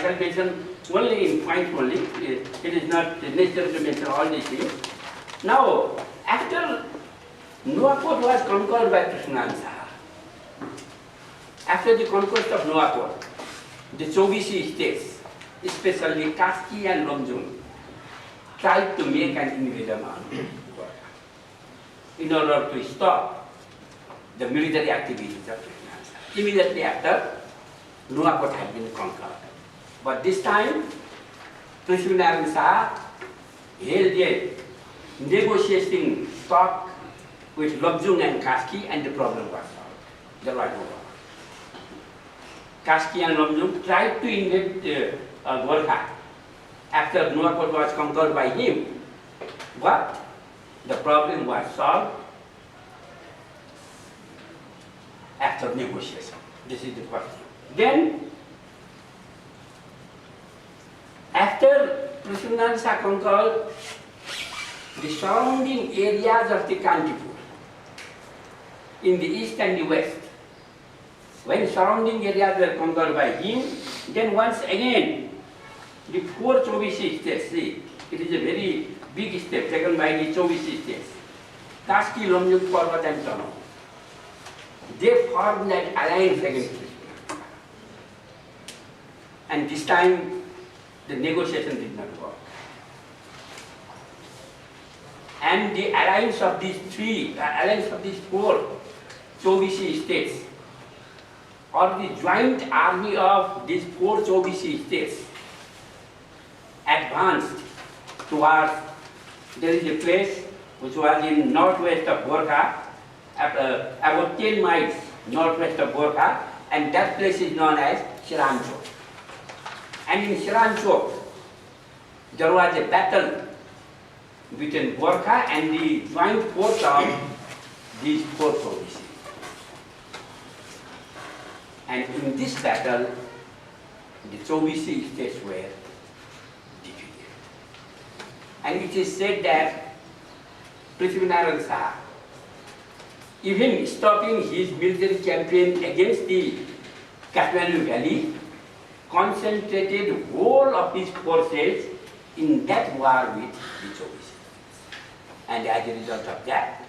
shall mention only in points only. It is not necessary to mention all these things. Now, after Nuwapur was conquered by Krishnan Shah, after the conquest of Nuwapur, the Chobisi states, especially Kaski and Lomjung, tried to make an invasion on Gorkha in order to stop the military activities of Krishnan Shah. Immediately after, Nuwapur had been conquered. But this time, Prithivi Shah held a negotiating talk with Lomjung and Kaski, and the problem was solved. There was no war. Kaski and Lomjung tried to invade Gorkha after Nuwapur was conquered by him, but the problem was solved after negotiation. This is the question. Then, after Prithivi Shah conquered the surrounding areas of the Kantipur in the east and the west, when surrounding areas were conquered by him, then once again the 4 Chobisi states, see, it is a very big step taken by the Chobisi states, Kaski, Lomjung, Parvat and Chano. They formed an alliance against Krishna. And this time the negotiation did not work. And the alliance of these 4 Chobisi states, or the joint army of these 4 Chobisi states, advanced towards, there is a place which was in northwest of Gorkha, about 10 miles northwest of Gorkha, and that place is known as Shiranchok. And in Shiranchok, there was a battle between Gorkha and the joint force of these 4 Chobisi. And in this battle, the Chobisi states were defeated. And it is said that Prithivi Shah, even stopping his military campaign against the Kathmandu Valley, concentrated whole of his forces in that war with the Chobisi. And as a result of that,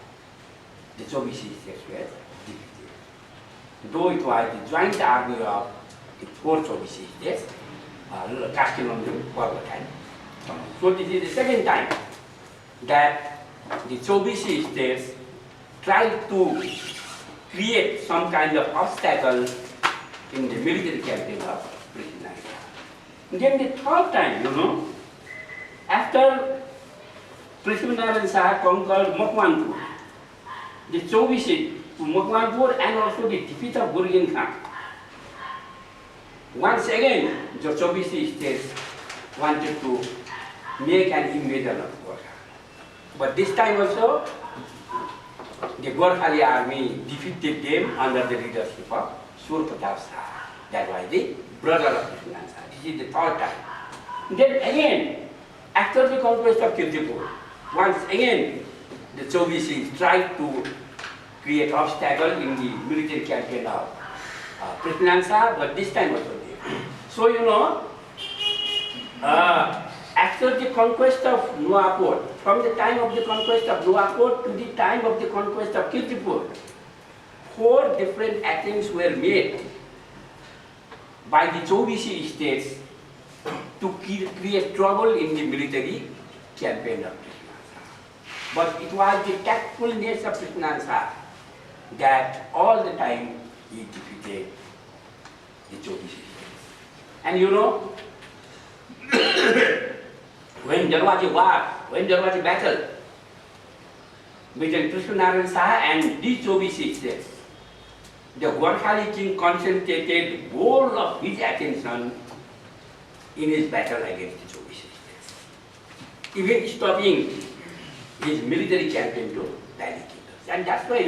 the Chobisi states were defeated. Though it was the joint army of the 4 Chobisi states, Kaski, Lomjung, Parvat and Chano. So this is the second time that the Chobisi states tried to create some kind of obstacle in the military campaign of Prithivi Shah. Then the third time, after Prithivi Shah conquered Makwanpur, the Chobisi to Makwanpur, and also the defeat of Gurgen Khan, once again the Chobisi states wanted to make an invasion of Gorkha. But this time also, the Gorkhali army defeated them under the leadership of Sur Pratap Shah. That was the brother of Prithivi Shah. This is the third time. Then again, after the conquest of Kirtipur, once again the Chobisi tried to create obstacle in the military campaign of Prithivi Shah, but this time also they. So after the conquest of Nuwapur, from the time of the conquest of Nuwapur to the time of the conquest of Kirtipur, 4 different attempts were made by the Chobisi states to create trouble in the military campaign of Prithivi Shah. But it was the tactfulness of Prithivi Shah that all the time he defeated the Chobisi states. And when there was a war, when there was a battle between Prithivi Shah and the Chobisi states, the Gorkhali king concentrated all of his attention in his battle against the Chobisi states, even stopping his military campaign to Valley kingdoms. And that's why,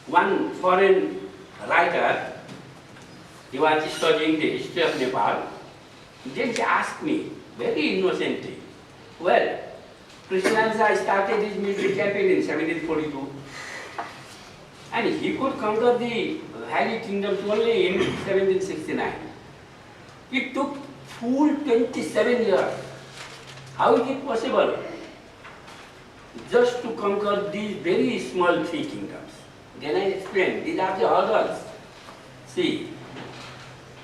one foreign writer, he was studying the history of Nepal, then he asked me, very innocently, well, Prithivi Shah started his military campaign in 1742, and he could conquer the Valley kingdoms only in 1769. It took full 27 years. How is it possible? Just to conquer these very small 3 kingdoms. Then I explained, these are the hurdles. See,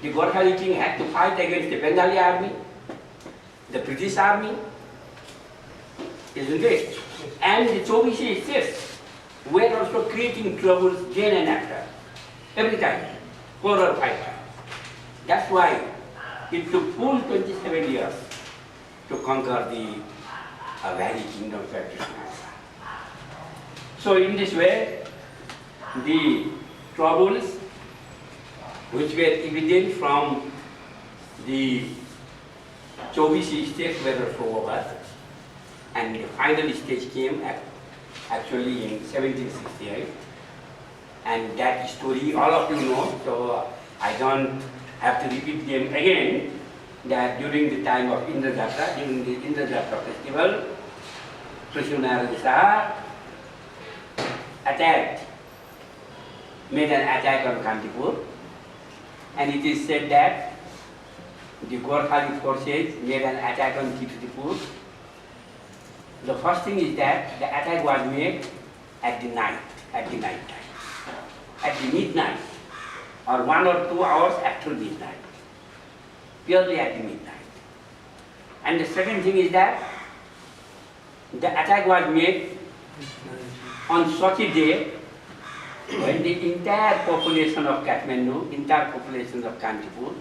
the Gorkhali king had to fight against the Bengali army, the British army, isn't it? And the Chobisi states were also creating troubles then and after, every time, 4 or 5 times. That's why it took full 27 years to conquer the Valley kingdoms of Krishna. So in this way, the troubles which were evident from the Chobisi states were also over, and the final stage came actually in 1768. And that story all of you know, so I don't have to repeat them again, that during the time of Indrajatra, during the Indrajatra festival, Prithivi Shah made an attack on Kantipur, and it is said that the Gorkhali forces made an attack on Kantipur. The first thing is that the attack was made at the night time, at the midnight, or 1 or 2 hours after midnight, purely at the midnight. And the second thing is that the attack was made on such a day when the entire population of Kathmandu, entire population of Kantipur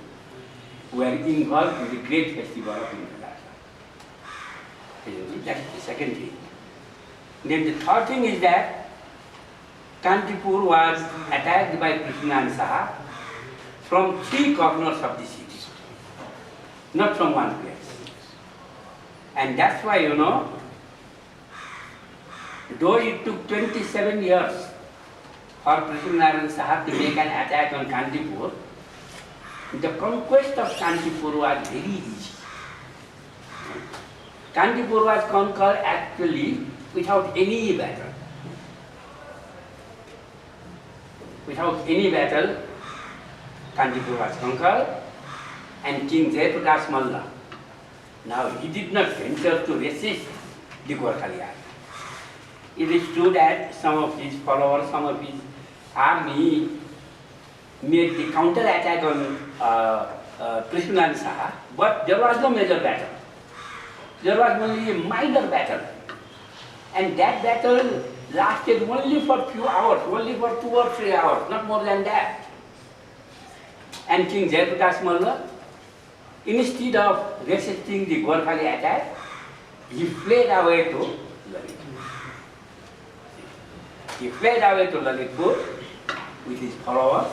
were involved in the great festival of Indrajatra. That's the second thing. Then the third thing is that Kantipur was attacked by Prithivi Shah from 3 corners of the city, not from one place. And that's why, you know, though it took 27 years for Prithivi Shah to make an attack on Kantipur, the conquest of Kantipur was very easy. Kantipur was conquered actually without any battle. Without any battle, Kantipur was conquered, and King Jayaprakash Malla, now he did not venture to resist the Gorkhali army. It is true that some of his followers, some of his army made the counter-attack on Prithivi Shah, but there was no major battle. There was only a minor battle. And that battle lasted only for a few hours, only for 2 or 3 hours, not more than that. And King Jayaprakash Malla, instead of resisting the Gorkhali attack, he fled away to Lalitpur. He fled away to Lalitpur with his followers,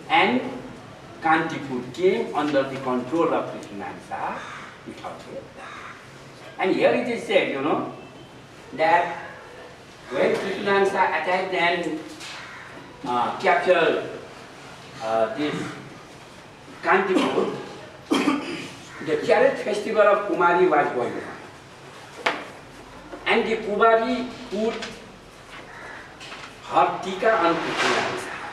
and Kantipur came under the control of Prithivi Shah without fail. And here it is said, you know, that when Prithivi Shah attacked and captured this Kantipur, the chariot festival of Kumari was going on. And the Kumari put her tika on Prithivi Shah.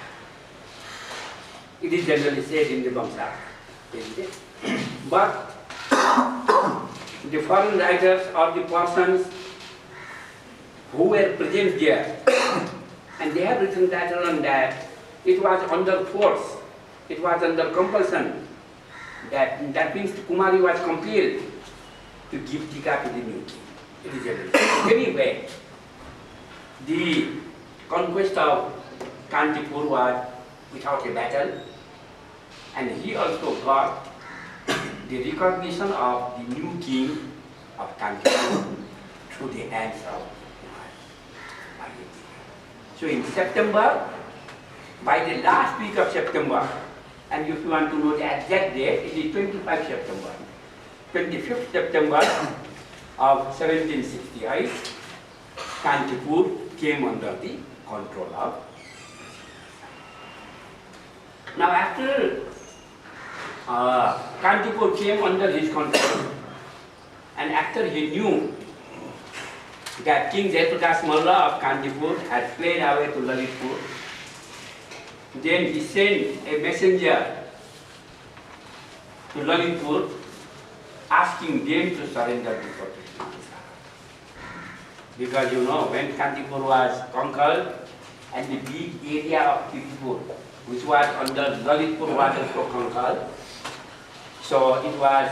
It is generally said in the Bamsa, isn't it? But the foreign writers or the persons who were present there, and they have written that on that, it was under force, it was under compulsion. That means the Kumari was compelled to give tika to the new king. It is generally said. Anyway, the conquest of Kantipur was without a battle, and he also got the recognition of the new king of Kantipur through the hands of Kumari. So in September, by the last week of September, and if you want to know the exact date, it is 25 September. 25th September of 1768, Kantipur came under the control of. Now after Kantipur came under his control, and after he knew that King Jayaprakash Malla of Kantipur had fled away to Lalitpur, then he sent a messenger to Lalitpur, asking them to surrender before Prithivi. Because when Kantipur was conquered, and the big area of Prithivi, which was under Lalitpur, was also conquered, so it was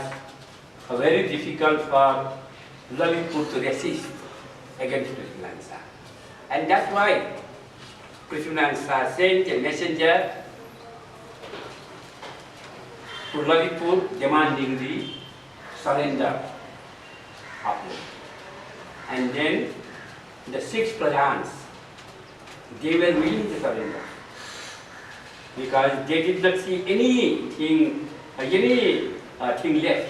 very difficult for Lalitpur to resist against Prithivi. And that's why Prithivi sent a messenger to Lalitpur demanding the surrender of them. And then the 6 Pradhans, they were willing to surrender because they did not see anything left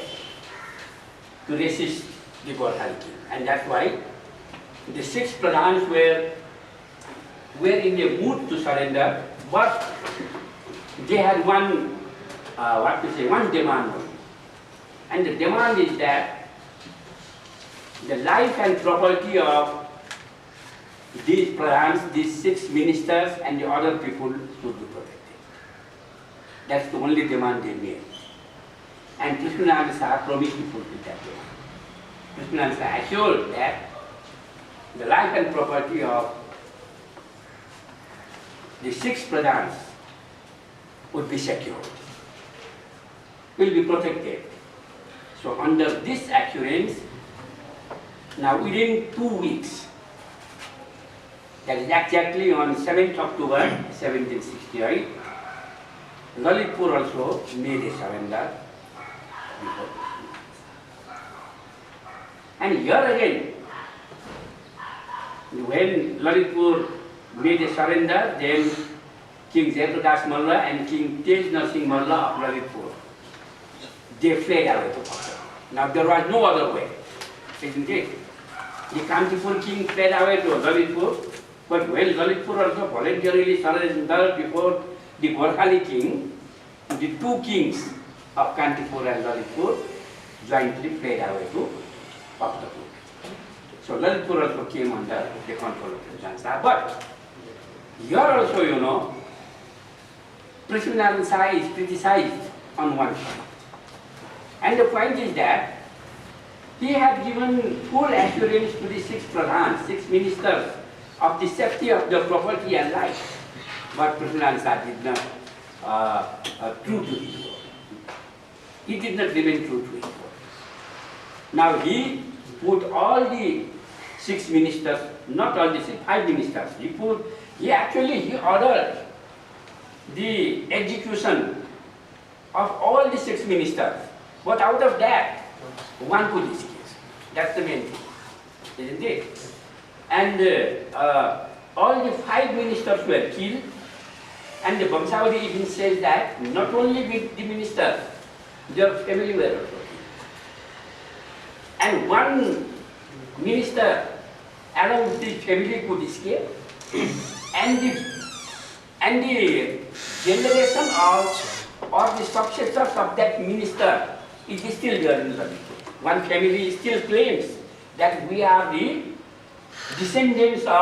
to resist the Gorkhali king. And that's why the 6 Pradhans were in a mood to surrender, but they had one demand only. And the demand is that the life and property of these Pradhans, these 6 ministers and the other people should be protected. That's the only demand they made. And Prithivi Shah promised to fulfill that demand. Prithivi Shah assured that the life and property of the 6 Pradhans would be secured, will be protected. So under this assurance, now within 2 weeks, that is exactly on 7th October 1768, Lalitpur also made a surrender before. And here again, when Lalitpur made a surrender, then King Jayprakash Malla and King Tej Narsingh Malla of Lalitpur, they fled away to Pakistan. Now there was no other way, isn't it? The Kantipur king fled away to Lalitpur, but when Lalitpur also voluntarily surrendered before the Gorkhali king, the 2 kings of Kantipur and Lalitpur jointly fled away to Pakistan. So Lalitpur also came under the control of Prithivi Shah. But here also, Prithivi Shah is criticized on one point. And the point is that he had given full assurance to the 6 Pradhans, 6 ministers, of the safety of their property and life. But Prithivi Shah did not true to his word. He did not remain true to his word. Now he put all the 6 ministers, not all the 5 ministers, he actually ordered the execution of all the 6 ministers. But out of that, one could escape. That's the main thing, isn't it? And all the 5 ministers were killed. And the Vamsavali even says that not only with the ministers, their family were also killed. And one minister along with his family could escape. And the generation of or the successors of that minister is still there in Lalitpur. One family still claims that we are the descendants of